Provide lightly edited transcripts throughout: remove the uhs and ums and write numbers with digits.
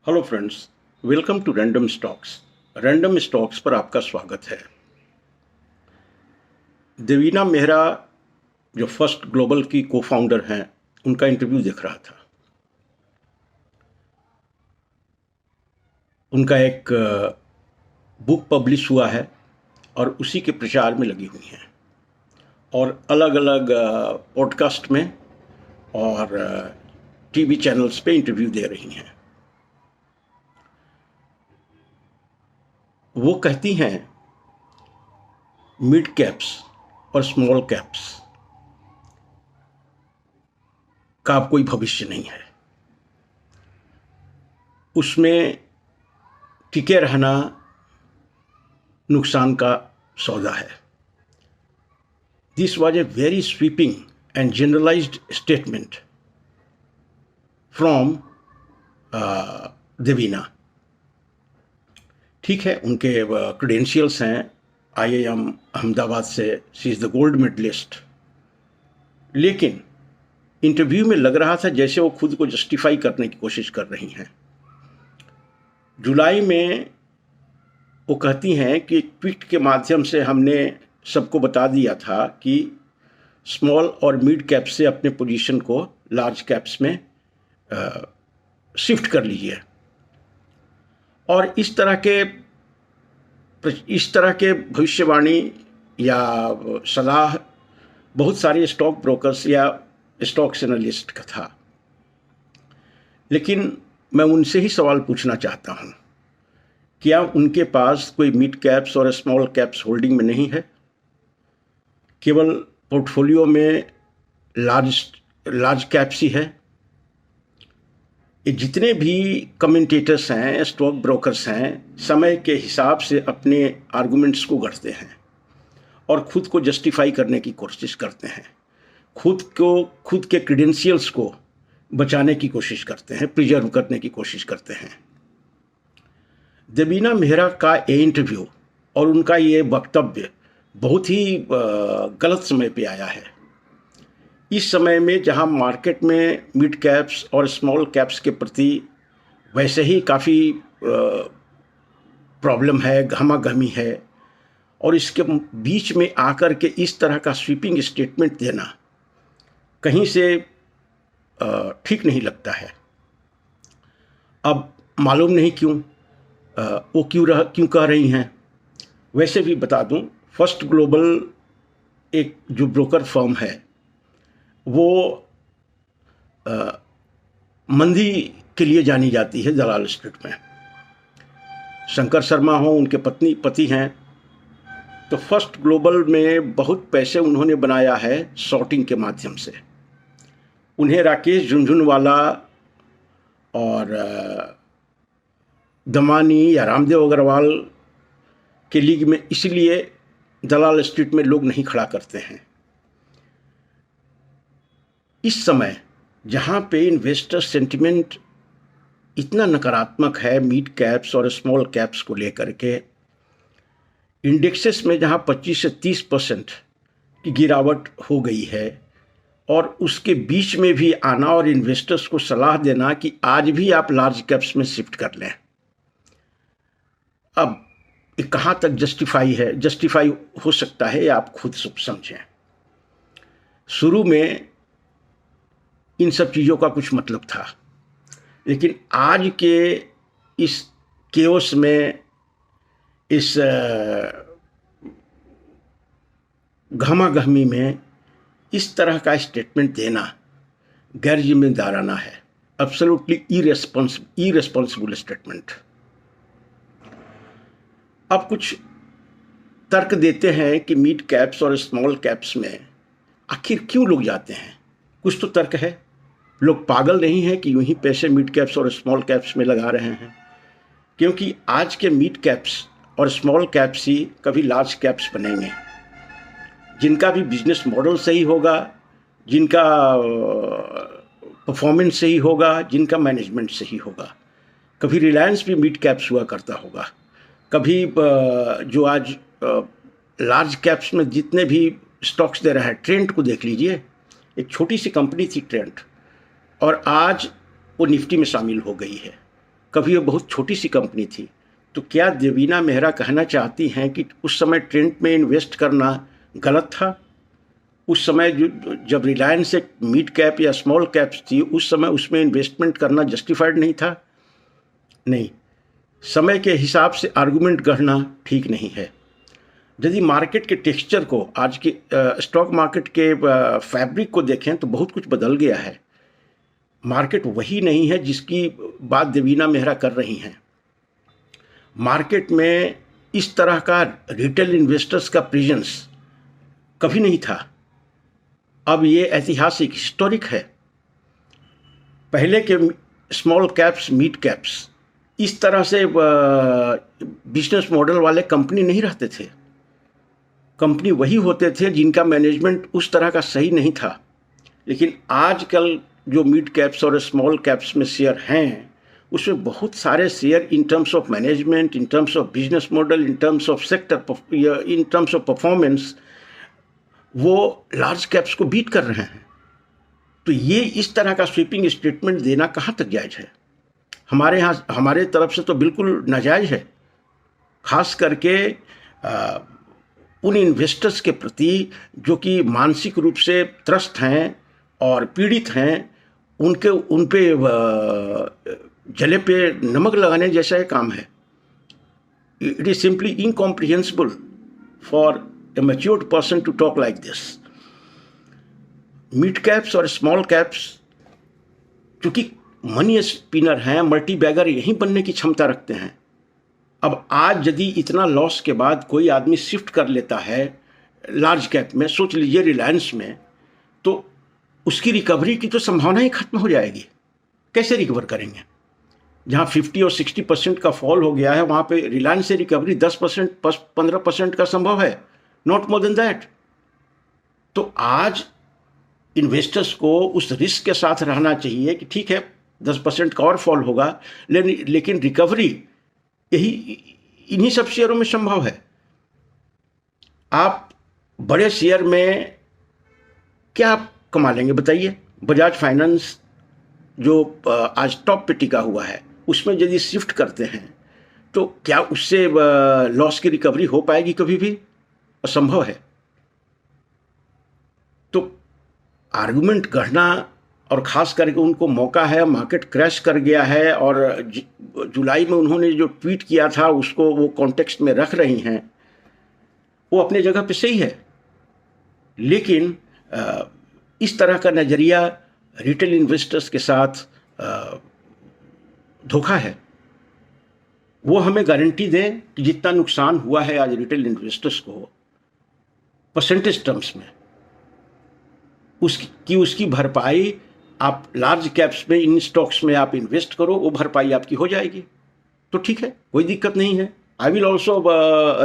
Hello friends, welcome to random stocks. Random stocks पर आपका स्वागत है। देवीना मेहरा जो फर्स्ट ग्लोबल की को फाउंडर हैं, उनका इंटरव्यू देख रहा था। उनका एक बुक पब्लिश हुआ है और उसी के प्रचार में लगी हुई हैं और अलग अलग पॉडकास्ट में और टीवी चैनल्स पे इंटरव्यू दे रही हैं। वो कहती हैं मिड कैप्स और स्मॉल कैप्स का अब कोई भविष्य नहीं है, उसमें टिके रहना नुकसान का सौदा है। This was a very sweeping and generalized statement from Devina. ठीक है, उनके क्रेडेंशियल्स हैं, IIM अहमदाबाद से, she is the gold medalist, लेकिन इंटरव्यू में लग रहा था जैसे वो खुद को जस्टिफाई करने की कोशिश कर रही हैं। जुलाई में वो कहती हैं कि ट्वीट के माध्यम से हमने सबको बता दिया था कि स्मॉल और मिड कैप से अपने पोजीशन को लार्ज कैप्स में शिफ्ट कर लीजिए। और इस तरह के भविष्यवाणी या सलाह बहुत सारे स्टॉक ब्रोकर्स या स्टॉक एनालिस्ट का था, लेकिन मैं उनसे ही सवाल पूछना चाहता हूँ, क्या उनके पास कोई मिड कैप्स और स्मॉल कैप्स होल्डिंग में नहीं है? केवल पोर्टफोलियो में लार्ज कैप्स ही है? ये जितने भी कमेंटेटर्स हैं, स्टॉक ब्रोकर्स हैं, समय के हिसाब से अपने आर्गुमेंट्स को गढ़ते हैं और खुद को जस्टिफाई करने की कोशिश करते हैं, खुद के क्रेडेंशियल्स को बचाने की कोशिश करते हैं, प्रिजर्व करने की कोशिश करते हैं। देवीना मेहरा का ये इंटरव्यू और उनका ये वक्तव्य बहुत ही गलत समय पे आया है। इस समय में जहां मार्केट में मिड कैप्स और स्मॉल कैप्स के प्रति वैसे ही काफ़ी प्रॉब्लम है, गहमागहमी है, और इसके बीच में आकर के इस तरह का स्वीपिंग स्टेटमेंट देना कहीं से ठीक नहीं लगता है। अब मालूम नहीं क्यों वो क्यों कह रही हैं। वैसे भी बता दूं, फर्स्ट ग्लोबल एक जो ब्रोकर फर्म है वो मंदी के लिए जानी जाती है दलाल स्ट्रीट में। शंकर शर्मा हो, उनके पति हैं, तो फर्स्ट ग्लोबल में बहुत पैसे उन्होंने बनाया है शॉर्टिंग के माध्यम से। उन्हें राकेश झुनझुनवाला और दमानी या रामदेव अग्रवाल के लीग में इसलिए दलाल स्ट्रीट में लोग नहीं खड़ा करते हैं। इस समय जहाँ पे इन्वेस्टर सेंटिमेंट इतना नकारात्मक है मिड कैप्स और स्मॉल कैप्स को लेकर के, इंडेक्सेस में जहाँ 25 से 30% की गिरावट हो गई है, और उसके बीच में भी आना और इन्वेस्टर्स को सलाह देना कि आज भी आप लार्ज कैप्स में शिफ्ट कर लें। अब ये कहाँ तक जस्टिफाई हो सकता है, आप खुद समझें। शुरू में इन सब चीज़ों का कुछ मतलब था, लेकिन आज के इस केओस में, इस गहमागहमी में इस तरह का स्टेटमेंट देना गैर जिम्मेदाराना है, एब्सोल्युटली इरेस्पॉन्सिबल स्टेटमेंट। अब कुछ तर्क देते हैं कि मिड कैप्स और स्मॉल कैप्स में आखिर क्यों लोग जाते हैं। कुछ तो तर्क है, लोग पागल नहीं हैं कि यूं ही पैसे मिड कैप्स और स्मॉल कैप्स में लगा रहे हैं, क्योंकि आज के मिड कैप्स और स्मॉल कैप्स ही कभी लार्ज कैप्स बनेंगे, जिनका भी बिजनेस मॉडल सही होगा, जिनका परफॉर्मेंस सही होगा, जिनका मैनेजमेंट सही होगा। कभी रिलायंस भी मिड कैप्स हुआ करता होगा, कभी जो आज लार्ज कैप्स में जितने भी स्टॉक्स दे रहा है, ट्रेंट को देख लीजिए, एक छोटी सी कंपनी थी ट्रेंट, और आज वो निफ्टी में शामिल हो गई है। कभी ये बहुत छोटी सी कंपनी थी। तो क्या देवीना मेहरा कहना चाहती हैं कि उस समय ट्रेंट में इन्वेस्ट करना गलत था? उस समय जब रिलायंस एक मिड कैप या स्मॉल कैप्स थी, उस समय उसमें इन्वेस्टमेंट करना जस्टिफाइड नहीं था? नहीं। समय के हिसाब से आर्गुमेंट गढ़ना ठीक नहीं है। यदि मार्केट के टेक्सचर को, आज के स्टॉक मार्केट के फैब्रिक को देखें तो बहुत कुछ बदल गया है। मार्केट वही नहीं है जिसकी बात देवीना मेहरा कर रही हैं। मार्केट में इस तरह का रिटेल इन्वेस्टर्स का प्रेजेंस कभी नहीं था। अब ये ऐतिहासिक, हिस्टोरिक है। पहले के स्मॉल कैप्स, मिड कैप्स इस तरह से बिजनेस मॉडल वाले कंपनी नहीं रहते थे। कंपनी वही होते थे जिनका मैनेजमेंट उस तरह का सही नहीं था। लेकिन आजकल जो मिड कैप्स और स्मॉल कैप्स में शेयर हैं, उसमें बहुत सारे share in terms of management, in terms of business model, in terms of sector, in terms of performance, वो लार्ज कैप्स को बीट कर रहे हैं। तो ये इस तरह का स्वीपिंग स्टेटमेंट देना कहाँ तक जायज़ है? हमारे यहाँ, हमारे तरफ से तो बिल्कुल नाजायज़ है। खास करके उन इन्वेस्टर्स के प्रति जो कि मानसिक रूप से त्रस्त हैं और पीड़ित हैं, उन पे जले पे नमक लगाने जैसा ये काम है। It is simply incomprehensible for a matured person to talk like this. Mid caps और स्मॉल कैप्स क्योंकि मनी स्पिनर हैं, मल्टी बैगर यहीं बनने की क्षमता रखते हैं। अब आज यदि इतना लॉस के बाद कोई आदमी शिफ्ट कर लेता है लार्ज कैप में, सोच लीजिए रिलायंस में, तो उसकी रिकवरी की तो संभावना ही खत्म हो जाएगी। कैसे रिकवर करेंगे? जहाँ 50 और 60% का फॉल हो गया है, वहाँ पे रिलायंस से रिकवरी 10%, 15% का संभव है, नॉट मोर देन दैट। तो आज इन्वेस्टर्स को उस रिस्क के साथ रहना चाहिए कि ठीक है 10% का और फॉल होगा, लेकिन रिकवरी यही इन्हीं सब शेयरों में संभव है। आप बड़े शेयर में क्या कमा लेंगे बताइए? बजाज फाइनेंस जो आज टॉप पे टिका हुआ है, उसमें यदि शिफ्ट करते हैं तो क्या उससे लॉस की रिकवरी हो पाएगी? कभी भी असंभव है। तो आर्गुमेंट गढ़ना, और ख़ास करके उनको मौका है, मार्केट क्रैश कर गया है और जुलाई में उन्होंने जो ट्वीट किया था उसको वो कॉन्टेक्स्ट में रख रही हैं, वो अपने जगह पे सही है। लेकिन इस तरह का नज़रिया रिटेल इन्वेस्टर्स के साथ धोखा है। वो हमें गारंटी दें कि जितना नुकसान हुआ है आज रिटेल इन्वेस्टर्स को परसेंटेज टर्म्स में, उसकी भरपाई आप लार्ज कैप्स में, इन स्टॉक्स में आप इन्वेस्ट करो, वो भरपाई आपकी हो जाएगी। तो ठीक है, कोई दिक्कत नहीं है। I will also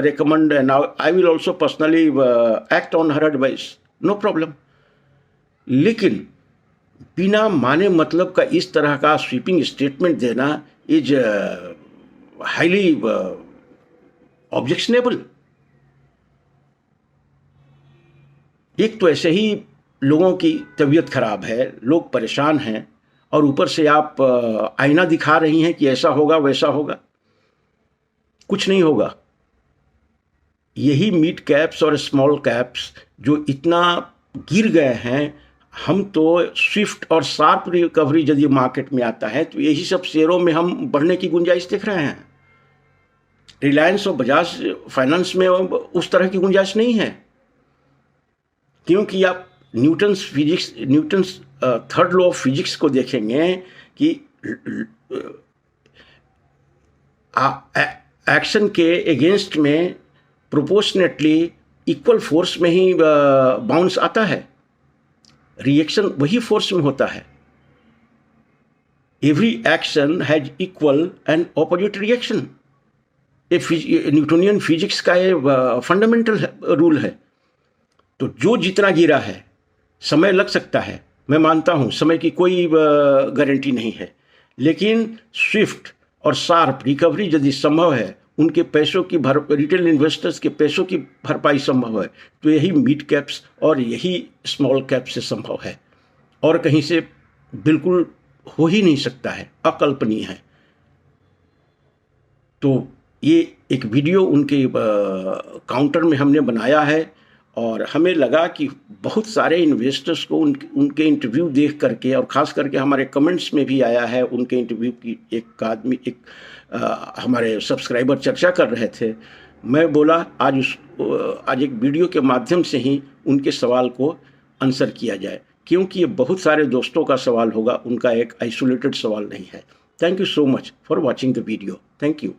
recommend and I will also personally act on her advice, no problem. लेकिन बिना माने मतलब का इस तरह का स्वीपिंग स्टेटमेंट देना इज हाईली ऑब्जेक्शनेबल। एक तो ऐसे ही लोगों की तबीयत खराब है, लोग परेशान हैं, और ऊपर से आप आईना दिखा रही हैं कि ऐसा होगा वैसा होगा। कुछ नहीं होगा। यही मिड कैप्स और स्मॉल कैप्स जो इतना गिर गए हैं, हम तो स्विफ्ट और शार्प रिकवरी यदि मार्केट में आता है तो यही सब शेयरों में हम बढ़ने की गुंजाइश देख रहे हैं। रिलायंस और बजाज फाइनेंस में उस तरह की गुंजाइश नहीं है, क्योंकि आप Newton's third law of physics को देखेंगे कि एक्शन के अगेंस्ट में प्रोपोर्शनेटली इक्वल फोर्स में ही बाउंस आता है। रिएक्शन वही फोर्स में होता है। Every action has equal and opposite reaction. ये न्यूटोनियन फिजिक्स का ये फंडामेंटल रूल है। तो जो जितना गिरा है, समय लग सकता है, मैं मानता हूँ समय की कोई गारंटी नहीं है, लेकिन स्विफ्ट और शार्प रिकवरी यदि संभव है, उनके पैसों की रिटेल इन्वेस्टर्स के पैसों की भरपाई संभव है, तो यही मिड कैप्स और यही स्मॉल कैप से संभव है, और कहीं से बिल्कुल हो ही नहीं सकता है, अकल्पनीय है। तो ये एक वीडियो उनके काउंटर में हमने बनाया है और हमें लगा कि बहुत सारे इन्वेस्टर्स को उनके इंटरव्यू देख करके और ख़ास करके हमारे कमेंट्स में भी आया है उनके इंटरव्यू की एक आदमी हमारे सब्सक्राइबर चर्चा कर रहे थे। मैं बोला आज एक वीडियो के माध्यम से ही उनके सवाल को आंसर किया जाए, क्योंकि ये बहुत सारे दोस्तों का सवाल होगा, उनका एक आइसोलेटेड सवाल नहीं है। Thank you so much for watching the video. Thank you.